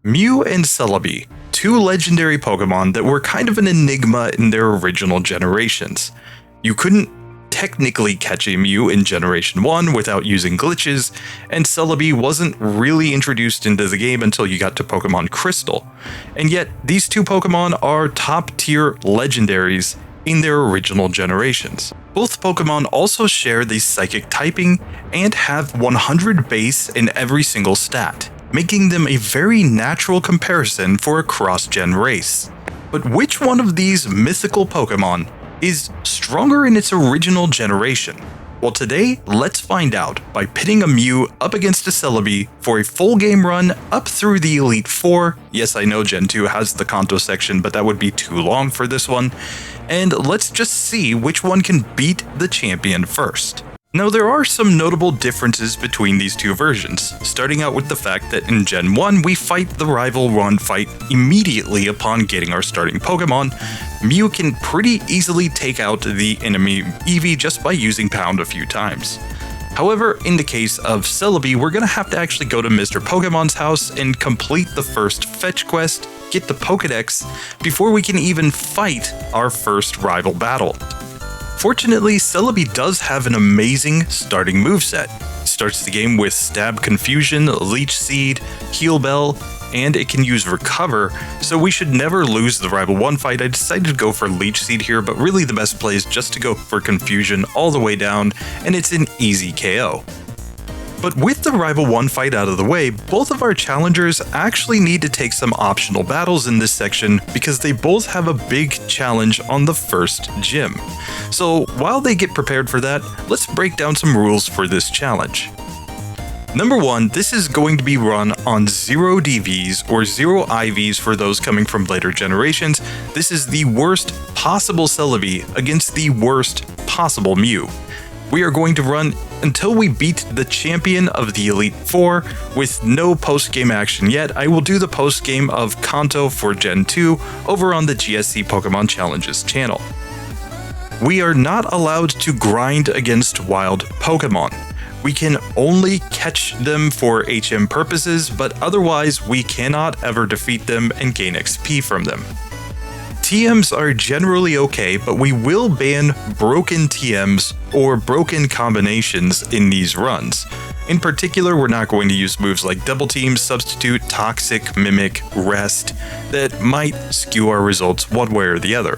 Mew and Celebi, two legendary Pokemon that were kind of an enigma in their original generations. You couldn't technically catch a Mew in Generation 1 without using glitches, and Celebi wasn't really introduced into the game until you got to Pokemon Crystal. And yet, these two Pokemon are top-tier legendaries in their original generations. Both Pokemon also share the Psychic typing and have 100 base in every single stat, making them a very natural comparison for a cross-gen race. But which one of these mythical Pokemon is stronger in its original generation? Well, today, let's find out by pitting a Mew up against a Celebi for a full game run up through the Elite Four. Yes, I know Gen 2 has the Kanto section, but that would be too long for this one. And let's just see which one can beat the champion first. Now, there are some notable differences between these two versions, starting out with the fact that in Gen 1 we fight the Rival 1 fight immediately upon getting our starting Pokemon. Mew can pretty easily take out the enemy Eevee just by using Pound a few times. However, in the case of Celebi, we're going to have to actually go to Mr. Pokemon's house and complete the first fetch quest, get the Pokedex, before we can even fight our first rival battle. Fortunately, Celebi does have an amazing starting moveset. It starts the game with Stab Confusion, Leech Seed, Heal Bell, and it can use Recover, so we should never lose the Rival 1 fight. I decided to go for Leech Seed here, but really the best play is just to go for Confusion all the way down, and it's an easy KO. But with the Rival 1 fight out of the way, both of our challengers actually need to take some optional battles in this section because they both have a big challenge on the first gym. So while they get prepared for that, let's break down some rules for this challenge. Number 1, this is going to be run on 0 DVs or 0 IVs for those coming from later generations. This is the worst possible Celebi against the worst possible Mew. We are going to run until we beat the champion of the Elite Four with no post-game action yet. I will do the post-game of Kanto for Gen 2 over on the GSC Pokemon Challenges channel. We are not allowed to grind against wild Pokemon. We can only catch them for HM purposes, but otherwise we cannot ever defeat them and gain XP from them. TMs are generally okay, but we will ban broken TMs or broken combinations in these runs. In particular, we're not going to use moves like Double Team, Substitute, Toxic, Mimic, Rest that might skew our results one way or the other.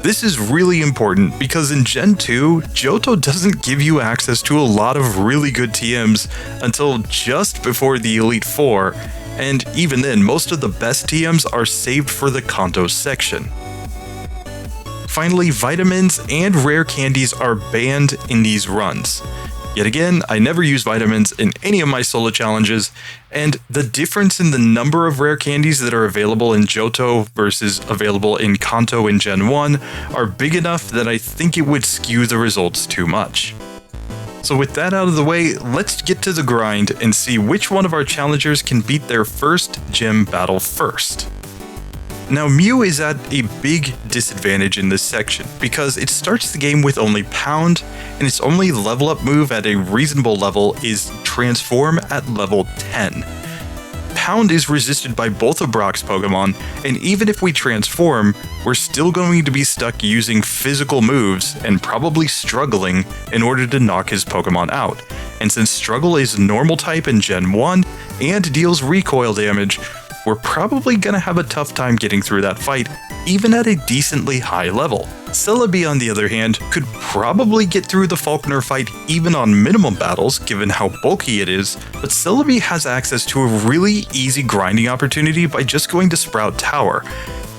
This is really important because in Gen 2, Johto doesn't give you access to a lot of really good TMs until just before the Elite Four, and even then, most of the best TMs are saved for the Kanto section. Finally, vitamins and rare candies are banned in these runs. Yet again, I never use vitamins in any of my solo challenges, and the difference in the number of rare candies that are available in Johto versus available in Kanto in Gen 1 are big enough that I think it would skew the results too much. So with that out of the way, let's get to the grind and see which one of our challengers can beat their first gym battle first. Now, Mew is at a big disadvantage in this section because it starts the game with only Pound, and its only level up move at a reasonable level is Transform at level 10. Pound is resisted by both of Brock's Pokemon, and even if we transform, we're still going to be stuck using physical moves and probably struggling in order to knock his Pokemon out. And since Struggle is normal type in Gen 1 and deals recoil damage, we're probably going to have a tough time getting through that fight, even at a decently high level. Celebi, on the other hand, could probably get through the Falconer fight even on minimum battles, given how bulky it is, but Celebi has access to a really easy grinding opportunity by just going to Sprout Tower.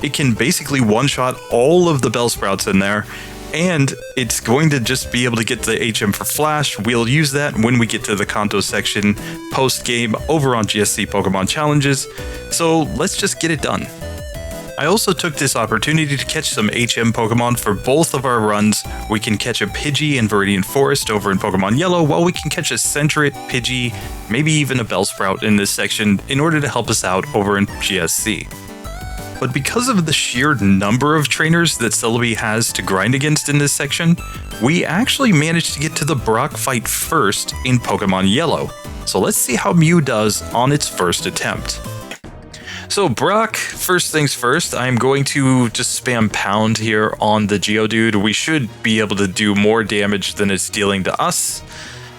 It can basically one-shot all of the Bellsprouts in there, and it's going to just be able to get the HM for Flash. We'll use that when we get to the Kanto section post-game over on GSC Pokemon Challenges, so let's just get it done. I also took this opportunity to catch some HM Pokemon for both of our runs. We can catch a Pidgey in Viridian Forest over in Pokemon Yellow, while we can catch a Sentret, Pidgey, maybe even a Bellsprout in this section in order to help us out over in GSC. But because of the sheer number of trainers that Celebi has to grind against in this section, we actually managed to get to the Brock fight first in Pokemon Yellow. So let's see how Mew does on its first attempt. So Brock, first things first, I'm going to just spam pound here on the Geodude. We should be able to do more damage than it's dealing to us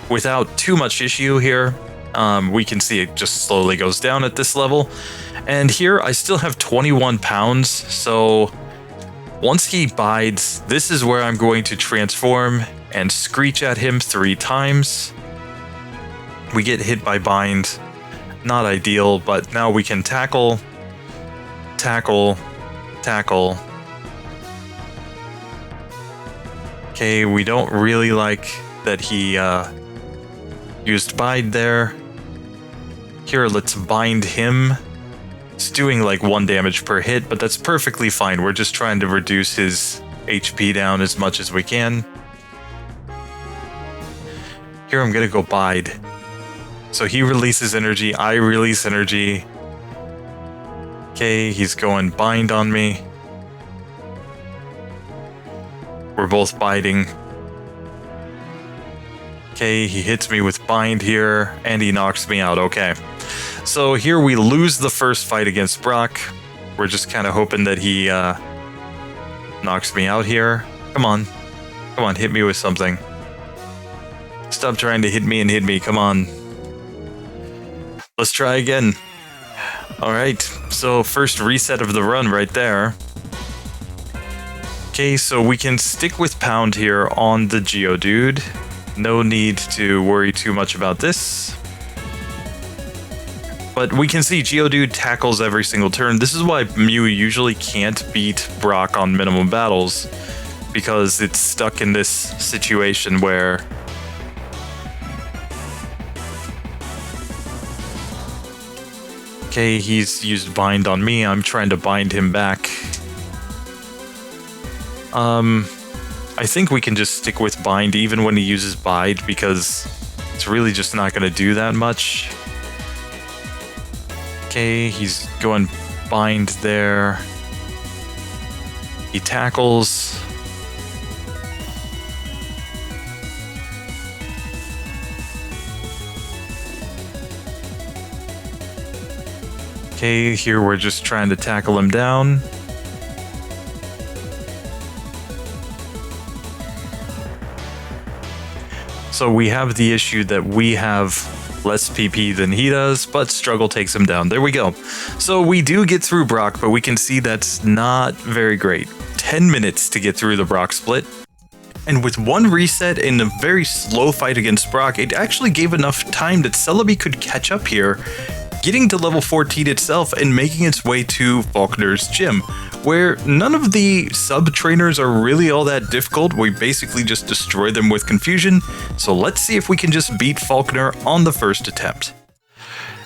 without too much issue here. We can see it just slowly goes down at this level. And here I still have 21 pounds, so once he bides, this is where I'm going to transform and screech at him 3 times. We get hit by bind. Not ideal, but now we can tackle, tackle, tackle. Okay, we don't really like that he used Bide there. Here, let's bind him. It's doing like 1 damage per hit, but that's perfectly fine. We're just trying to reduce his HP down as much as we can. Here, I'm gonna go Bide. So he releases energy, I release energy. Okay, he's going bind on me. We're both biting. Okay, he hits me with bind here, and he knocks me out. Okay. So here we lose the first fight against Brock. We're just kind of hoping that he knocks me out here. Come on. Come on, hit me with something. Stop trying to hit me and hit me. Come on. Let's try again. Alright, so first reset of the run right there. Okay, so we can stick with pound here on the Geodude. No need to worry too much about this. But we can see Geodude tackles every single turn. This is why Mew usually can't beat Brock on minimum battles, because it's stuck in this situation where okay, he's used bind on me. I'm trying to bind him back. I think we can just stick with bind even when he uses Bide, because it's really just not going to do that much. Okay, he's going bind there. He tackles. Okay, here we're just trying to tackle him down. So we have the issue that we have less PP than he does, but Struggle takes him down. There we go. So we do get through Brock, but we can see that's not very great. 10 minutes to get through the Brock split. And with 1 reset in a very slow fight against Brock, it actually gave enough time that Celebi could catch up here, getting to level 14 itself and making its way to Falconer's gym, where none of the sub-trainers are really all that difficult. We basically just destroy them with confusion. So let's see if we can just beat Falconer on the first attempt.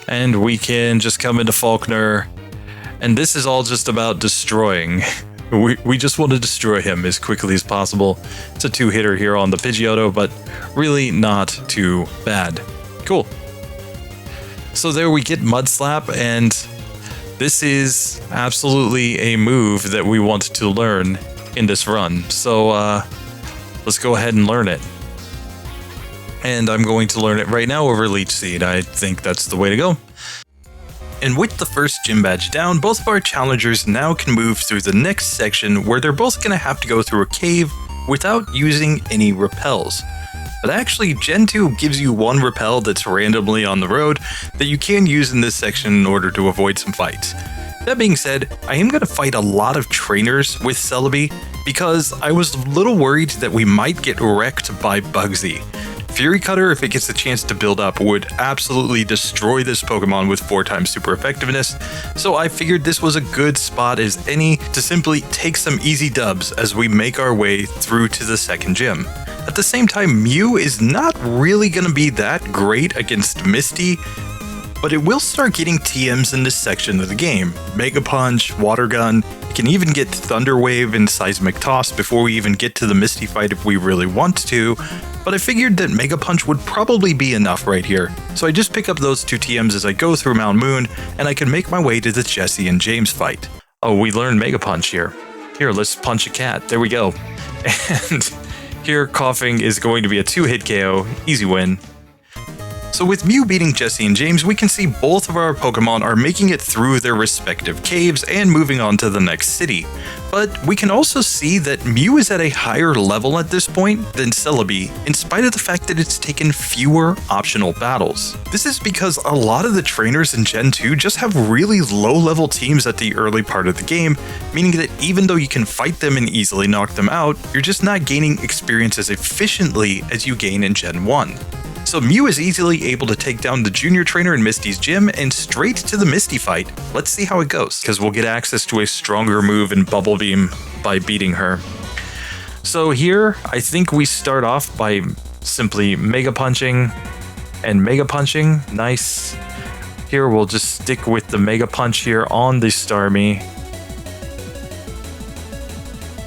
And we can just come into Falconer, and this is all just about destroying. We just want to destroy him as quickly as possible. It's a 2-hitter here on the Pidgeotto, but really not too bad. Cool. So there we get Mud Slap, and this is absolutely a move that we want to learn in this run. So let's go ahead and learn it. And I'm going to learn it right now over Leech Seed. I think that's the way to go. And with the first gym badge down, both of our challengers now can move through the next section where they're both going to have to go through a cave without using any repels. But actually, Gen 2 gives you 1 repel that's randomly on the road that you can use in this section in order to avoid some fights. That being said, I am going to fight a lot of trainers with Celebi because I was a little worried that we might get wrecked by Bugsy. Fury Cutter, if it gets the chance to build up, would absolutely destroy this Pokemon with 4 times super effectiveness, so I figured this was a good spot as any to simply take some easy dubs as we make our way through to the second gym. At the same time, Mew is not really going to be that great against Misty, but it will start getting TMs in this section of the game. Mega Punch, Water Gun, it can even get Thunder Wave and Seismic Toss before we even get to the Misty fight if we really want to, but I figured that Mega Punch would probably be enough right here. So I just pick up those 2 TMs as I go through Mount Moon, and I can make my way to the Jesse and James fight. Oh, we learned Mega Punch here. Here, let's punch a cat. There we go. And here, Coughing is going to be a 2-hit KO. Easy win. So with Mew beating Jesse and James, we can see both of our Pokemon are making it through their respective caves and moving on to the next city. But we can also see that Mew is at a higher level at this point than Celebi, in spite of the fact that it's taken fewer optional battles. This is because a lot of the trainers in Gen 2 just have really low-level teams at the early part of the game, meaning that even though you can fight them and easily knock them out, you're just not gaining experience as efficiently as you gain in Gen 1. So Mew is easily able to take down the junior trainer in Misty's gym and straight to the Misty fight. Let's see how it goes, because we'll get access to a stronger move in Bubble Beam by beating her. So here, I think we start off by simply Mega Punching and Mega Punching. Nice. Here we'll just stick with the Mega Punch here on the Starmie.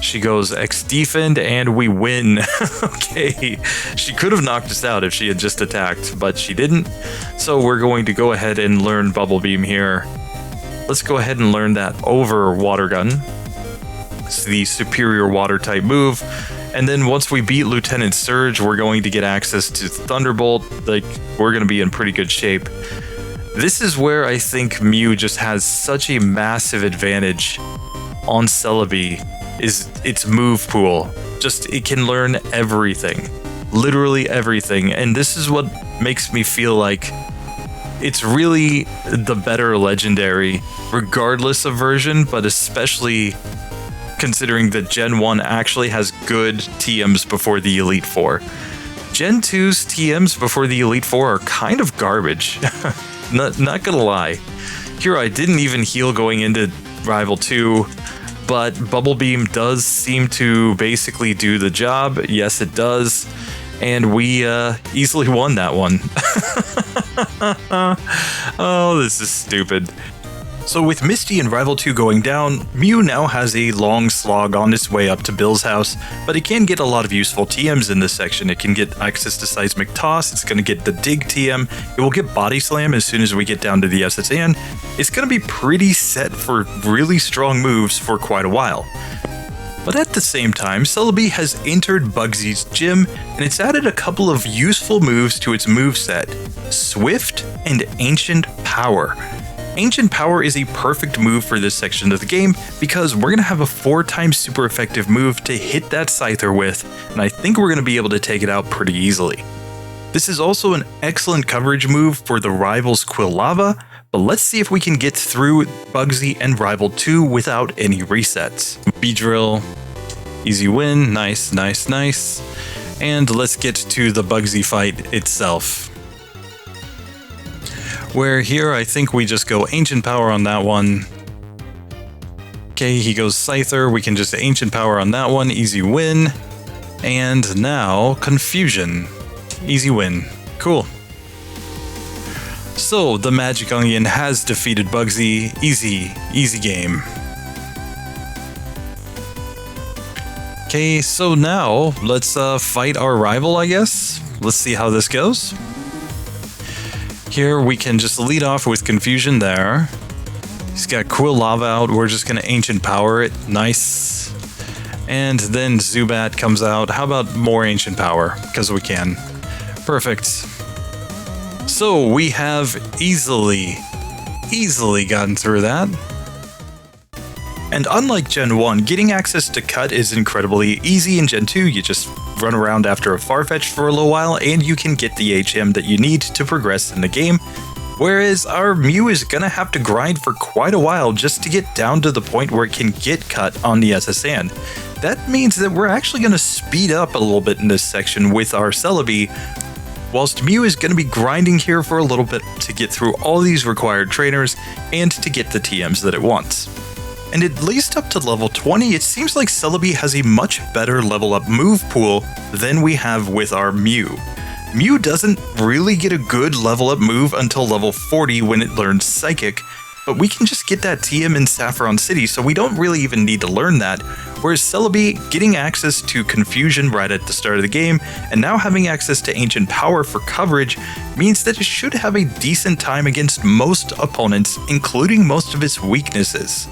She goes X-Defend and we win. Okay, she could have knocked us out if she had just attacked, but she didn't. So we're going to go ahead and learn Bubble Beam here. Let's go ahead and learn that over Water Gun. It's the superior water type move. And then once we beat Lieutenant Surge, we're going to get access to Thunderbolt. Like, we're going to be in pretty good shape. This is where I think Mew just has such a massive advantage on Celebi, is its move pool. Just, it can learn everything. Literally everything. And this is what makes me feel like it's really the better legendary, regardless of version, but especially considering that Gen 1 actually has good TMs before the Elite Four. Gen 2's TMs before the Elite Four are kind of garbage. Not gonna lie. Here I didn't even heal going into Rival 2, but Bubble Beam does seem to basically do the job. Yes, it does. And we easily won that one. Oh, this is stupid. So with Misty and Rival 2 going down, Mew now has a long slog on its way up to Bill's house, but it can get a lot of useful TMs in this section. It can get access to Seismic Toss, it's going to get the Dig TM, it will get Body Slam as soon as we get down to the SSN. It's going to be pretty set for really strong moves for quite a while. But at the same time, Celebi has entered Bugsy's gym, and it's added a couple of useful moves to its moveset: Swift and Ancient Power. Ancient Power is a perfect move for this section of the game because we're going to have a 4x super effective move to hit that Scyther with, and I think we're going to be able to take it out pretty easily. This is also an excellent coverage move for the Rival's Quilava, but let's see if we can get through Bugsy and Rival 2 without any resets. Beedrill, easy win, nice, nice, nice. And let's get to the Bugsy fight itself. Where here I think we just go Ancient Power on that one. Okay, he goes Scyther, we can just Ancient Power on that one, easy win. And now Confusion, easy win, cool. So the Magic Onion has defeated Bugsy, easy game. Okay, so now let's fight our rival, I guess. Let's see how this goes. Here we can just lead off with Confusion there. He's got Quilava out, we're just gonna Ancient Power it, nice. And then Zubat comes out. How about more Ancient Power? Because we can. Perfect. So we have easily gotten through that. And unlike Gen 1, getting access to Cut is incredibly easy. In Gen 2, you just run around after a Farfetch'd for a little while and you can get the HM that you need to progress in the game. Whereas our Mew is gonna have to grind for quite a while just to get down to the point where it can get Cut on the SSN. That means that we're actually gonna speed up a little bit in this section with our Celebi, whilst Mew is going to be grinding here for a little bit to get through all these required trainers and to get the TMs that it wants. And at least up to level 20, it seems like Celebi has a much better level up move pool than we have with our Mew. Mew doesn't really get a good level up move until level 40 when it learns Psychic, but we can just get that TM in Saffron City, so we don't really even need to learn that, whereas Celebi getting access to Confusion right at the start of the game, and now having access to Ancient Power for coverage, means that it should have a decent time against most opponents, including most of its weaknesses.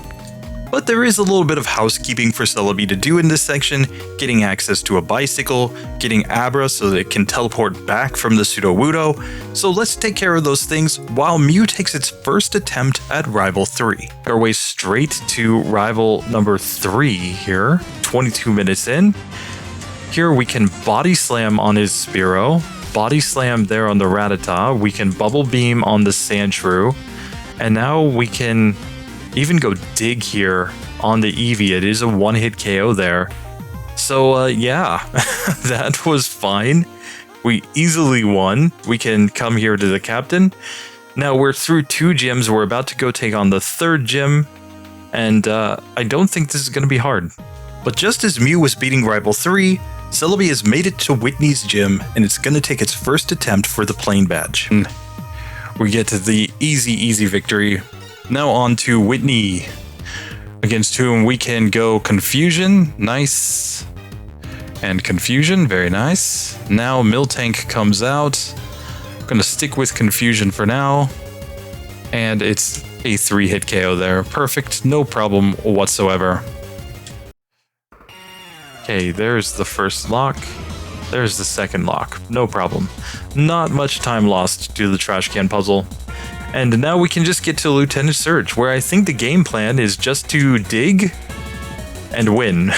But there is a little bit of housekeeping for Celebi to do in this section, getting access to a bicycle, getting Abra so that it can teleport back from the Sudowoodo. So let's take care of those things while Mew takes its first attempt at Rival 3. Our way straight to Rival number 3 here, 22 minutes in. Here we can Body Slam on his Spearow, Body Slam there on the Rattata, we can Bubble Beam on the Sandshrew, and now we can even go Dig here on the Eevee. It is a one-hit KO there. So yeah, that was fine. We easily won. We can come here to the captain. Now we're through 2 gyms. We're about to go take on the 3rd gym. And I don't think this is going to be hard. But just as Mew was beating Rival 3, Celebi has made it to Whitney's gym, and it's going to take its first attempt for the Plain Badge. We get to the easy victory. Now on to Whitney, against whom we can go Confusion, nice, and Confusion, very nice. Now Miltank comes out, I'm gonna stick with Confusion for now, and it's a 3-hit KO there, perfect, no problem whatsoever. Okay, there's the first lock, there's the second lock, no problem. Not much time lost to do the trash can puzzle. And now we can just get to Lieutenant Surge, where I think the game plan is just to dig and win.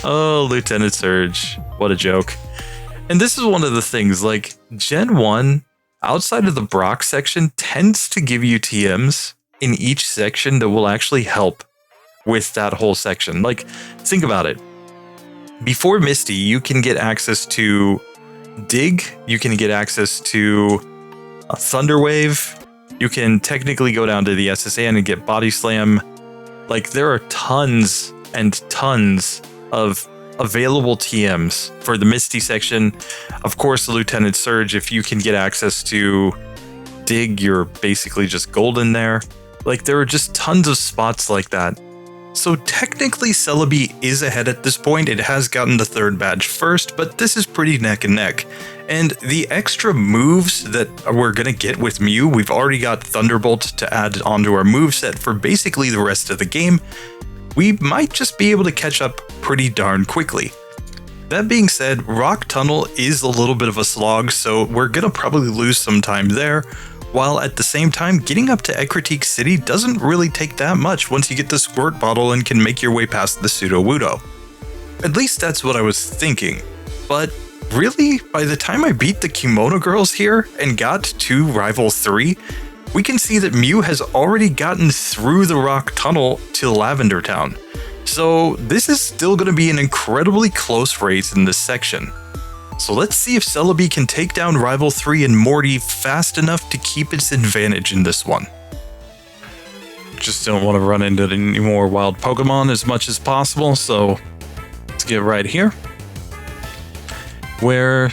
Oh, Lieutenant Surge. What a joke. And this is one of the things, like, Gen 1, outside of the Brock section, tends to give you TMs in each section that will actually help with that whole section. Like, think about it. Before Misty, you can get access to Dig, you can get access to a Thunder Wave, you can technically go down to the SSN and get Body Slam. Like, there are tons and tons of available TMs for the Misty section. Of course, the Lieutenant Surge, if you can get access to Dig, you're basically just golden there. Like, there are just tons of spots like that. So technically Celebi is ahead at this point. It has gotten the 3rd badge first, but this is pretty neck and neck. And the extra moves that we're going to get with Mew, we've already got Thunderbolt to add onto our moveset for basically the rest of the game. We might just be able to catch up pretty darn quickly. That being said, Rock Tunnel is a little bit of a slog, so we're going to probably lose some time there. While at the same time, getting up to Ecruteak City doesn't really take that much once you get the Squirt Bottle and can make your way past the Sudowoodo. At least that's what I was thinking. But really, by the time I beat the Kimono Girls here and got to Rival 3, we can see that Mew has already gotten through the Rock Tunnel to Lavender Town. So this is still going to be an incredibly close race in this section. So let's see if Celebi can take down Rival 3 and Morty fast enough to keep its advantage in this one. Just don't want to run into any more wild Pokemon as much as possible, so let's get right here. Where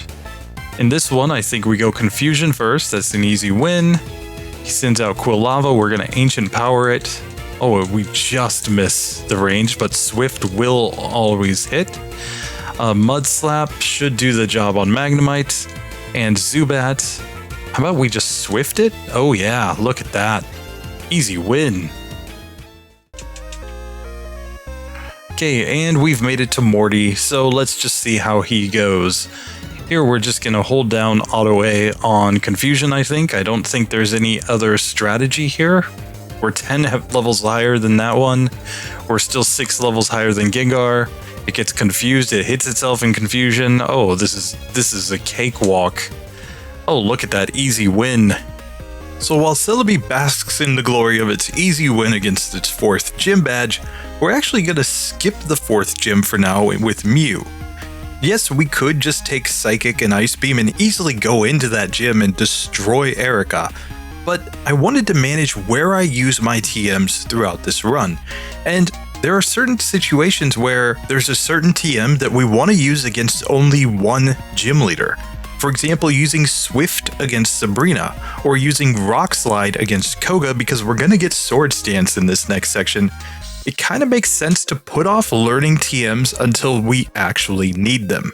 in this one, I think we go Confusion first. That's an easy win. He sends out Quilava. We're going to Ancient Power it. Oh, we just miss the range, but Swift will always hit. Mud Slap should do the job on Magnemite, and Zubat. How about we just Swift it? Oh yeah, look at that. Easy win. Okay, and we've made it to Morty, so let's just see how he goes. Here we're just going to hold down Auto A on Confusion, I think. I don't think there's any other strategy here. We're 10 levels higher than that one. We're still 6 levels higher than Gengar. It gets confused, it hits itself in Confusion. Oh, this is a cakewalk. Oh, look at that easy win. So while Celebi basks in the glory of its easy win against its 4th gym badge, we're actually going to skip the 4th gym for now with Mew. Yes, we could just take Psychic and Ice Beam and easily go into that gym and destroy Erica, but I wanted to manage where I use my TMs throughout this run. And there are certain situations where there's a certain TM that we want to use against only one gym leader. For example, using Swift against Sabrina, or using Rock Slide against Koga because we're going to get Sword Stance in this next section. It kind of makes sense to put off learning TMs until we actually need them.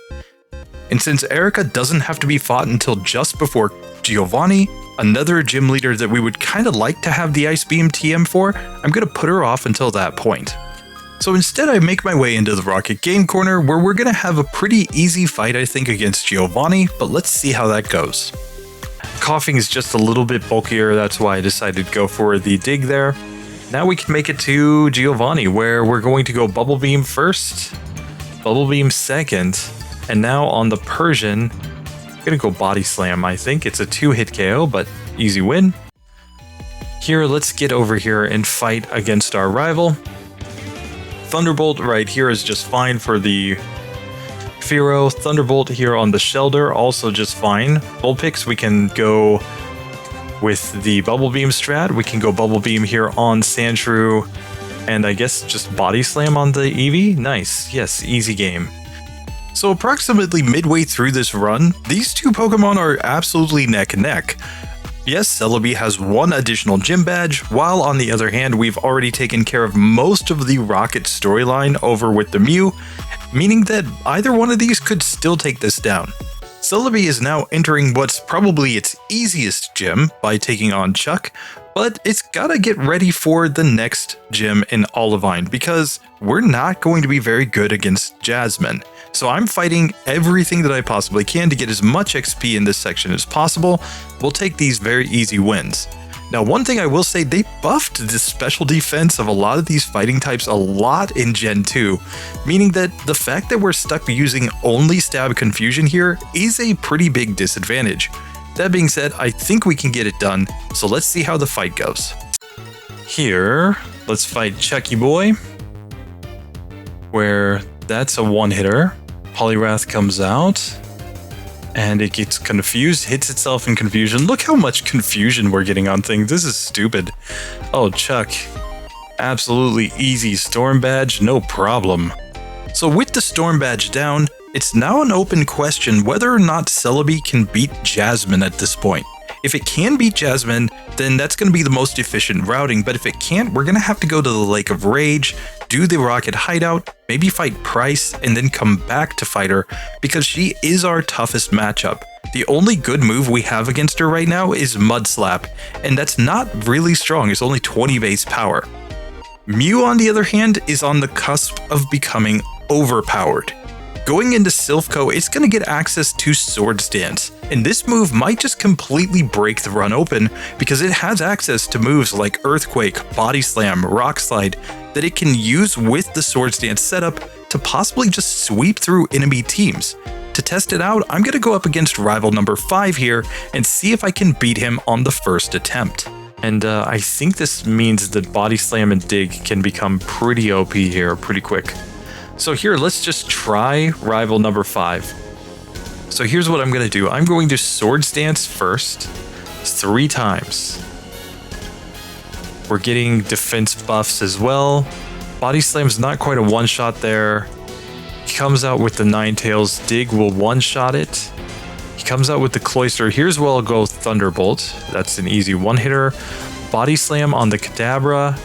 And since Erica doesn't have to be fought until just before Giovanni, another gym leader that we would kind of like to have the Ice Beam TM for, I'm going to put her off until that point. So instead I make my way into the Rocket Game Corner, where we're going to have a pretty easy fight I think against Giovanni, but let's see how that goes. Coughing is just a little bit bulkier, that's why I decided to go for the dig there. Now we can make it to Giovanni, where we're going to go Bubble Beam first, Bubble Beam second, and now on the Persian, I'm going to go Body Slam. I think it's a 2-hit KO, but easy win. Here, let's get over here and fight against our rival. Thunderbolt right here is just fine for the Fearow. Thunderbolt here on the Shelder, also just fine. Vulpix, we can go with the Bubble Beam strat. We can go Bubble Beam here on Sandshrew, and I guess just Body Slam on the Eevee. Nice, yes, easy game. So approximately midway through this run, these two Pokemon are absolutely neck and neck. Yes, Celebi has one additional gym badge, while on the other hand, we've already taken care of most of the Rocket storyline over with the Mew, meaning that either one of these could still take this down. Celebi is now entering what's probably its easiest gym by taking on Chuck, but it's gotta get ready for the next gym in Olivine because we're not going to be very good against Jasmine. So I'm fighting everything that I possibly can to get as much XP in this section as possible. We'll take these very easy wins. Now, one thing I will say, they buffed the special defense of a lot of these fighting types a lot in Gen 2, meaning that the fact that we're stuck using only Stab Confusion here is a pretty big disadvantage. That being said, I think we can get it done, so let's see how the fight goes. Here, let's fight Chucky Boy, where that's a one-hitter. Poliwrath comes out, and it gets confused, hits itself in confusion. Look how much confusion we're getting on things. This is stupid. Oh, Chuck. Absolutely easy Storm Badge, no problem. So with the Storm Badge down, it's now an open question whether or not Celebi can beat Jasmine at this point. If it can beat Jasmine, then that's going to be the most efficient routing, but if it can't, we're going to have to go to the Lake of Rage, do the Rocket Hideout, maybe fight Price, and then come back to fight her, because she is our toughest matchup. The only good move we have against her right now is Mud Slap, and that's not really strong, it's only 20 base power. Mew, on the other hand, is on the cusp of becoming overpowered. Going into Silphco, it's going to get access to Swords Dance, and this move might just completely break the run open because it has access to moves like Earthquake, Body Slam, Rock Slide that it can use with the Swords Dance setup to possibly just sweep through enemy teams. To test it out, I'm going to go up against rival number 5 here and see if I can beat him on the first attempt. And I think this means that Body Slam and Dig can become pretty OP here pretty quick. So here, let's just try rival number 5. So here's what I'm going to do. I'm going to Swords Dance first, 3 times. We're getting defense buffs as well. Body Slam's not quite a one-shot there. He comes out with the Ninetales. Dig will one-shot it. He comes out with the Cloyster. Here's where I'll go Thunderbolt. That's an easy one-hitter. Body Slam on the Kadabra.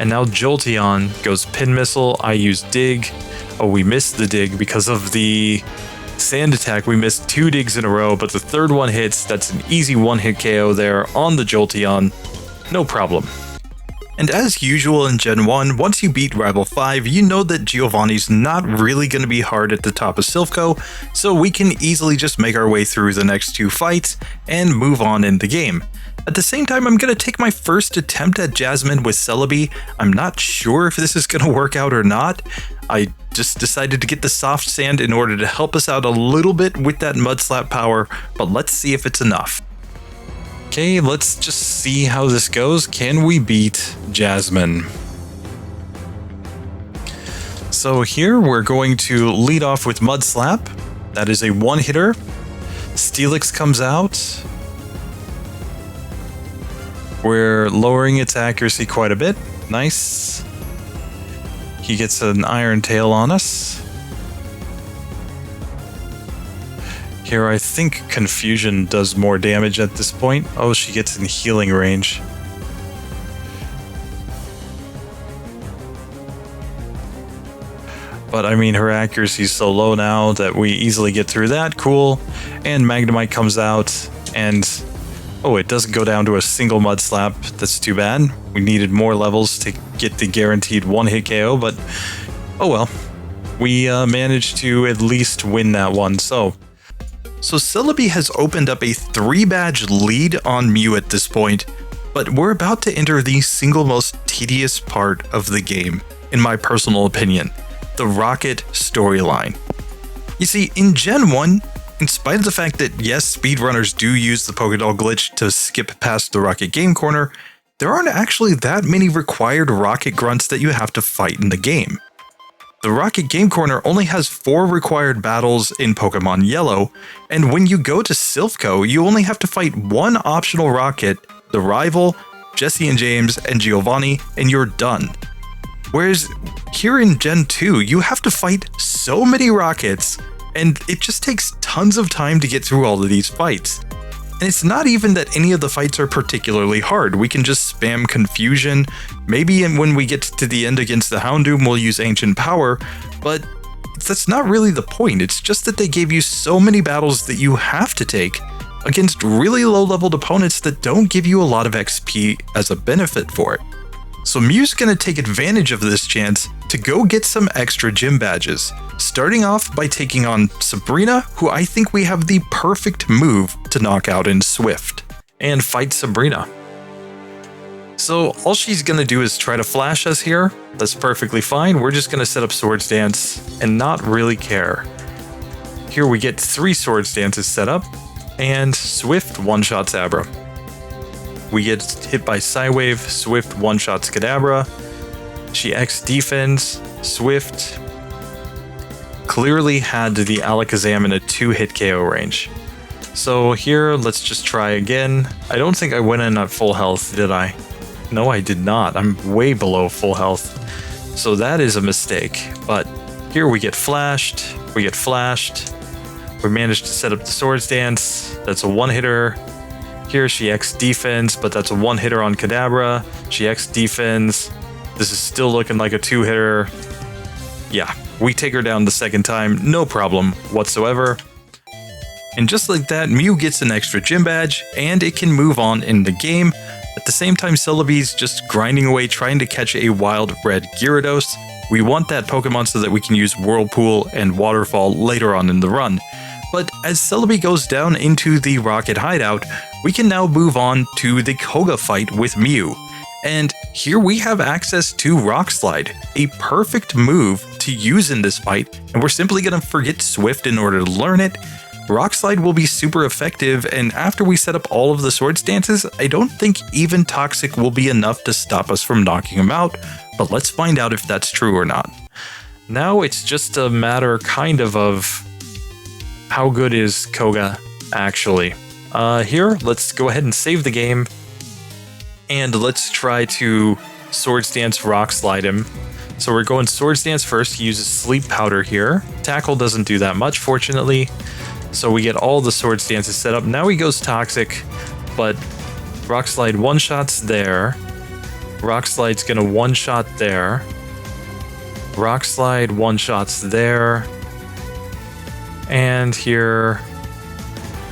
And now Jolteon goes Pin Missile. I use Dig. Oh, we missed the Dig because of the Sand Attack. We missed 2 digs in a row, but the third one hits. That's an easy one-hit KO there on the Jolteon. No problem. And as usual in Gen 1, once you beat Rival 5, you know that Giovanni's not really going to be hard at the top of Silphco, so we can easily just make our way through the next 2 fights and move on in the game. At the same time, I'm going to take my first attempt at Jasmine with Celebi. I'm not sure if this is going to work out or not. I just decided to get the soft sand in order to help us out a little bit with that Mud Slap power, but let's see if it's enough. Okay, let's just see how this goes. Can we beat Jasmine? So here we're going to lead off with Mud Slap. That is a one-hitter. Steelix comes out. We're lowering its accuracy quite a bit. Nice. He gets an Iron Tail on us. Here, I think Confusion does more damage at this point. Oh, she gets in healing range. But I mean, her accuracy is so low now that we easily get through that. Cool. And Magnemite comes out, and oh, it doesn't go down to a single Mud Slap. That's too bad. We needed more levels to get the guaranteed one-hit KO, but oh well. We managed to at least win that one. So Celebi has opened up a 3-badge lead on Mew at this point, but we're about to enter the single most tedious part of the game, in my personal opinion. The Rocket storyline. You see, in Gen 1, in spite of the fact that yes, speedrunners do use the Pokédoll glitch to skip past the Rocket Game Corner, there aren't actually that many required Rocket grunts that you have to fight in the game. The Rocket Game Corner only has 4 required battles in Pokemon Yellow, and when you go to Silphco, you only have to fight 1 optional Rocket, the Rival, Jesse and James, and Giovanni, and you're done. Whereas here in Gen 2, you have to fight so many Rockets, and it just takes tons of time to get through all of these fights. And it's not even that any of the fights are particularly hard. We can just spam Confusion. Maybe when we get to the end against the Houndoom, we'll use Ancient Power, but that's not really the point. It's just that they gave you so many battles that you have to take against really low-leveled opponents that don't give you a lot of XP as a benefit for it. So Mew's gonna take advantage of this chance to go get some extra gym badges, starting off by taking on Sabrina, who I think we have the perfect move to knock out in Swift, and fight Sabrina. So all she's gonna do is try to flash us here. That's perfectly fine. We're just gonna set up Swords Dance and not really care. Here we get 3 Swords Dances set up, and Swift one-shots Abra. We get hit by Psywave, Swift one-shots Kadabra. She X defends, Swift clearly had the Alakazam in a 2-hit KO range. So here, let's just try again. I don't think I went in at full health, did I? No, I did not. I'm way below full health. So that is a mistake. But here we get flashed, we managed to set up the Swords Dance. That's a one-hitter. Here she X defends, but that's a one-hitter on Kadabra. She X defends. This is still looking like a 2-hitter. Yeah, we take her down the second time, no problem whatsoever. And just like that, Mew gets an extra gym badge, and it can move on in the game. At the same time, Celebi's just grinding away trying to catch a wild red Gyarados. We want that Pokemon so that we can use Whirlpool and Waterfall later on in the run. But as Celebi goes down into the Rocket hideout, we can now move on to the Koga fight with Mew. And here we have access to Rock Slide, a perfect move to use in this fight, and we're simply going to forget Swift in order to learn it. Rock Slide will be super effective, and after we set up all of the Swords Dances, I don't think even Toxic will be enough to stop us from knocking him out, but let's find out if that's true or not. Now it's just a matter of how good is Koga actually. Here, let's go ahead and save the game, and let's try to Swords Dance Rock Slide him. So we're going Swords Dance first. He uses Sleep Powder here. Tackle doesn't do that much, fortunately. So we get all the Swords Dances set up. Now he goes Toxic, but Rock Slide one-shots there. Rock Slide's gonna one-shot there. Rock Slide one-shots there. And here,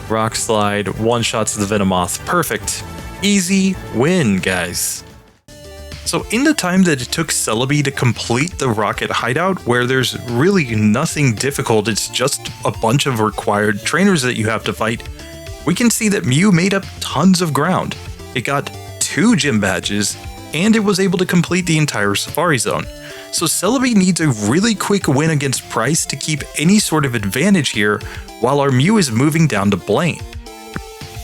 Rock Slide one-shots the Venomoth. Perfect. Easy win, guys. So in the time that it took Celebi to complete the Rocket hideout, where there's really nothing difficult, it's just a bunch of required trainers that you have to fight, we can see that Mew made up tons of ground. It got 2 gym badges, and it was able to complete the entire Safari Zone. So Celebi needs a really quick win against Price to keep any sort of advantage here, while our Mew is moving down to Blaine.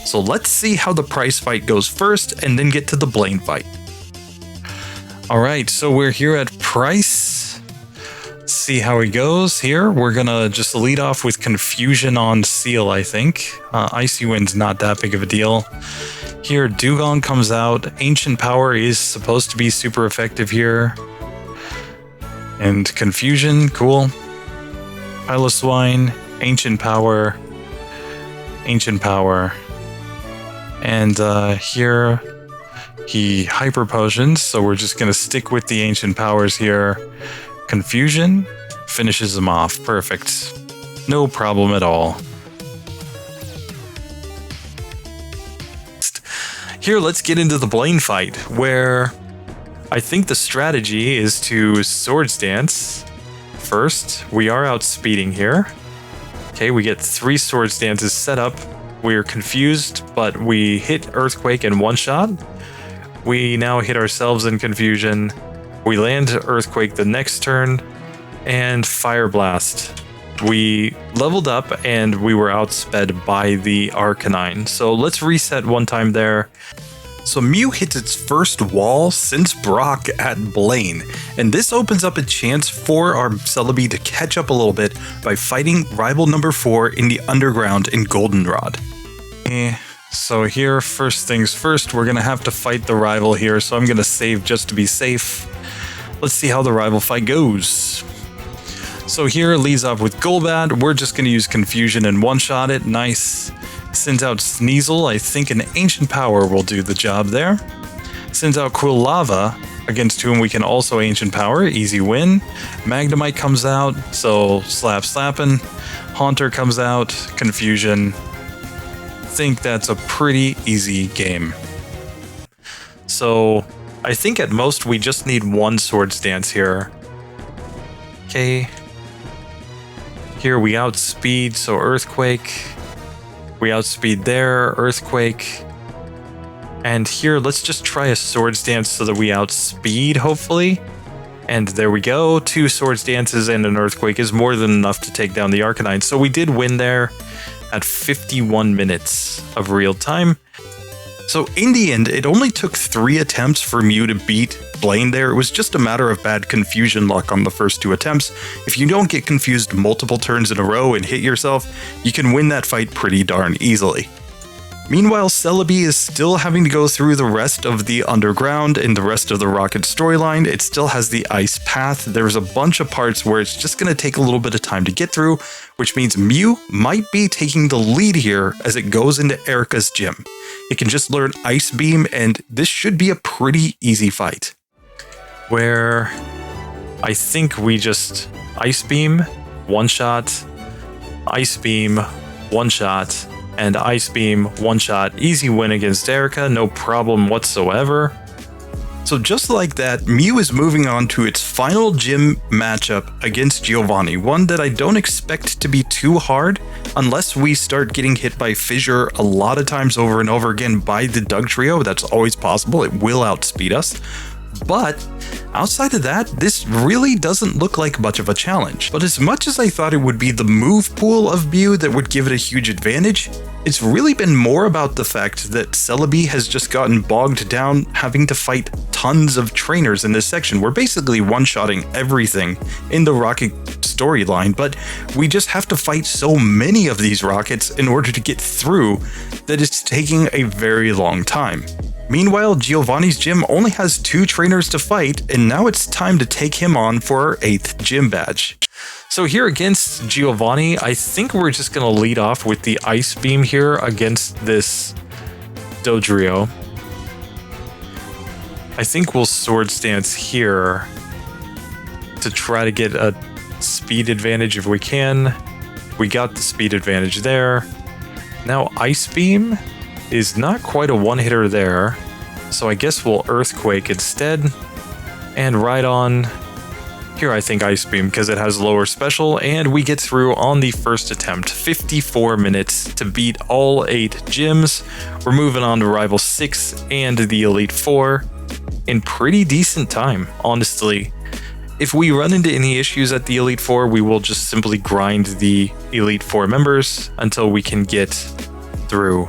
So let's see how the Price fight goes first, and then get to the Blaine fight. Alright, so we're here at Price. Let's see how he goes here. We're gonna just lead off with Confusion on Seal, I think. Icy Wind's not that big of a deal. Here, Dugong comes out. Ancient Power is supposed to be super effective here. And Confusion, cool. Piloswine, Ancient Power. And here, he Hyper Potions, so we're just going to stick with the Ancient Powers here. Confusion, Finishes him off. Perfect. No problem at all. Here, let's get into the Blaine fight, where I think the strategy is to Swords Dance first. We are outspeeding here. Okay, we get 3 Swords Dances set up. We're confused, but we hit Earthquake in one shot. We now hit ourselves in confusion. We land Earthquake the next turn, and Fire Blast. We leveled up and we were outsped by the Arcanine. So let's reset one time there. So Mew hits its first wall since Brock at Blaine, and this opens up a chance for our Celebi to catch up a little bit by fighting rival number 4 in the underground in Goldenrod. So here, first things first, we're gonna have to fight the rival here, so I'm gonna save just to be safe. Let's see how the rival fight goes. So here it leads off with Golbat. We're just going to use Confusion and one-shot it. Nice. Sends out Sneasel. I think an Ancient Power will do the job there. Sends out Quilava, against whom we can also Ancient Power. Easy win. Magnemite comes out, so slapping. Haunter comes out. Confusion. Think that's a pretty easy game. So I think at most we just need 1 Swords Dance here. Okay. Here we outspeed, so Earthquake. We outspeed there, Earthquake. And here, let's just try a Swords Dance so that we outspeed, hopefully. And there we go. 2 Swords Dances and an Earthquake is more than enough to take down the Arcanine. So we did win there at 51 minutes of real time. So in the end, it only took 3 attempts for Mew to beat Blaine there. It was just a matter of bad confusion luck on the first 2 attempts. If you don't get confused multiple turns in a row and hit yourself, you can win that fight pretty darn easily. Meanwhile, Celebi is still having to go through the rest of the underground and the rest of the Rocket storyline. It still has the ice path. There's a bunch of parts where it's just going to take a little bit of time to get through, which means Mew might be taking the lead here as it goes into Erica's gym. It can just learn Ice Beam, and this should be a pretty easy fight. Where I think we just Ice Beam, one-shot, Ice Beam, one-shot, and Ice Beam, one-shot. Easy win against Erica, no problem whatsoever. So just like that, Mew is moving on to its final gym matchup against Giovanni, one that I don't expect to be too hard unless we start getting hit by Fissure a lot of times over and over again by the Dugtrio. That's always possible. It will outspeed us. But outside of that, this really doesn't look like much of a challenge. But as much as I thought it would be the move pool of Mew that would give it a huge advantage, it's really been more about the fact that Celebi has just gotten bogged down having to fight tons of trainers in this section. We're basically one-shotting everything in the Rocket storyline, but we just have to fight so many of these Rockets in order to get through that it's taking a very long time. Meanwhile, Giovanni's gym only has 2 trainers to fight, and now it's time to take him on for our 8th gym badge. So here against Giovanni, I think we're just going to lead off with the Ice Beam here against this Dodrio. I think we'll Swords Dance here to try to get a speed advantage if we can. We got the speed advantage there. Now Ice Beam is not quite a one-hitter there, so I guess we'll Earthquake instead. And right on here, I think Ice Beam because it has lower special, and we get through on the first attempt. 54 minutes to beat all 8 gyms. We're moving on to Rival 6 and the Elite 4 in pretty decent time, honestly. If we run into any issues at the Elite 4, we will just simply grind the Elite 4 members until we can get through.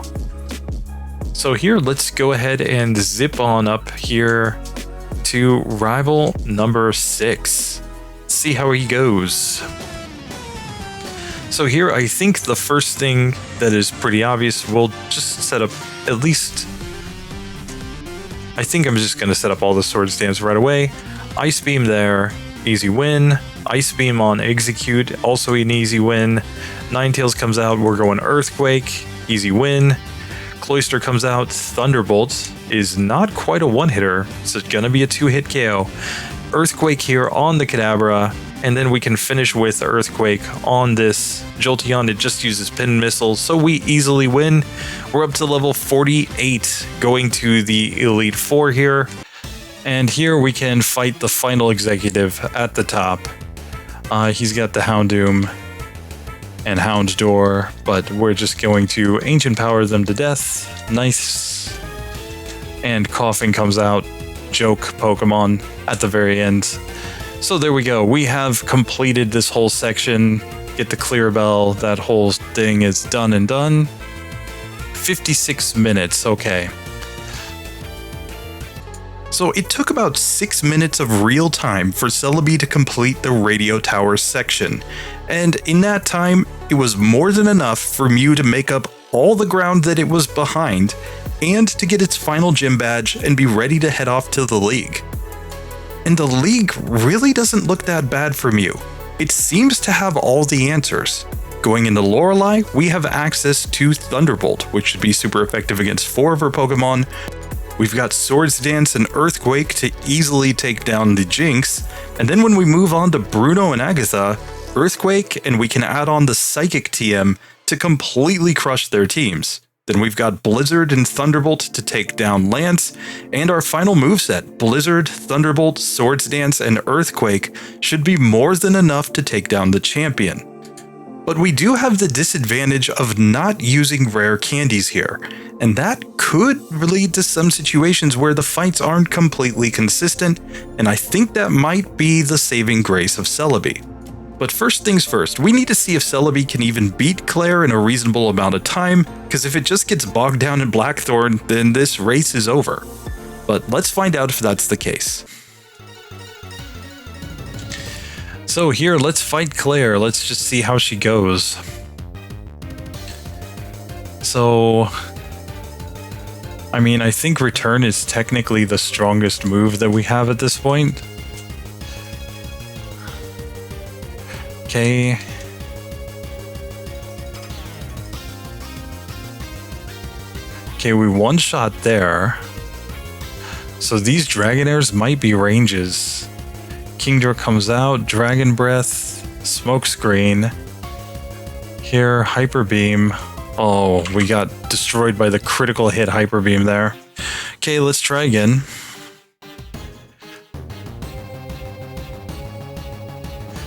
So here, let's go ahead and zip on up here to rival number 6. See how he goes. So here, I think the first thing that is pretty obvious, we'll just set up at least... I think I'm just going to set up all the Swords Dance right away. Ice Beam there, easy win. Ice Beam on Execute, also an easy win. Ninetales comes out, we're going Earthquake, easy win. Cloyster comes out, Thunderbolt is not quite a one-hitter, so it's gonna be a 2-hit KO. Earthquake here on the Kadabra, and then we can finish with Earthquake on this Jolteon. It just uses Pin Missile, so we easily win. We're up to level 48, going to the Elite Four here. And here we can fight the final executive at the top. He's got the Houndoom and Houndour, but we're just going to Ancient Power them to death. Nice. And Coughing comes out. Joke Pokemon at the very end. So there we go. We have completed this whole section. Get the clear bell. That whole thing is done and done. 56 minutes. Okay. So it took about 6 minutes of real time for Celebi to complete the radio tower section. And in that time, it was more than enough for Mew to make up all the ground that it was behind and to get its final gym badge and be ready to head off to the league. And the league really doesn't look that bad for Mew. It seems to have all the answers. Going into Lorelei, we have access to Thunderbolt, which should be super effective against 4 of her Pokemon. We've got Swords Dance and Earthquake to easily take down the Jinx. And then when we move on to Bruno and Agatha, Earthquake, and we can add on the Psychic TM to completely crush their teams. Then we've got Blizzard and Thunderbolt to take down Lance, and our final moveset, Blizzard, Thunderbolt, Swords Dance, and Earthquake, should be more than enough to take down the champion. But we do have the disadvantage of not using Rare Candies here, and that could lead to some situations where the fights aren't completely consistent, and I think that might be the saving grace of Celebi. But first things first, we need to see if Celebi can even beat Claire in a reasonable amount of time, because if it just gets bogged down in Blackthorn, then this race is over. But let's find out if that's the case. So here, let's fight Claire. Let's just see how she goes. So, I mean, I think Return is technically the strongest move that we have at this point. Okay. Okay, we one-shot there. So these Dragonairs might be ranges. Kingdra comes out, Dragon Breath, Smokescreen. Here, Hyper Beam. Oh, we got destroyed by the critical hit Hyper Beam there. Okay, let's try again.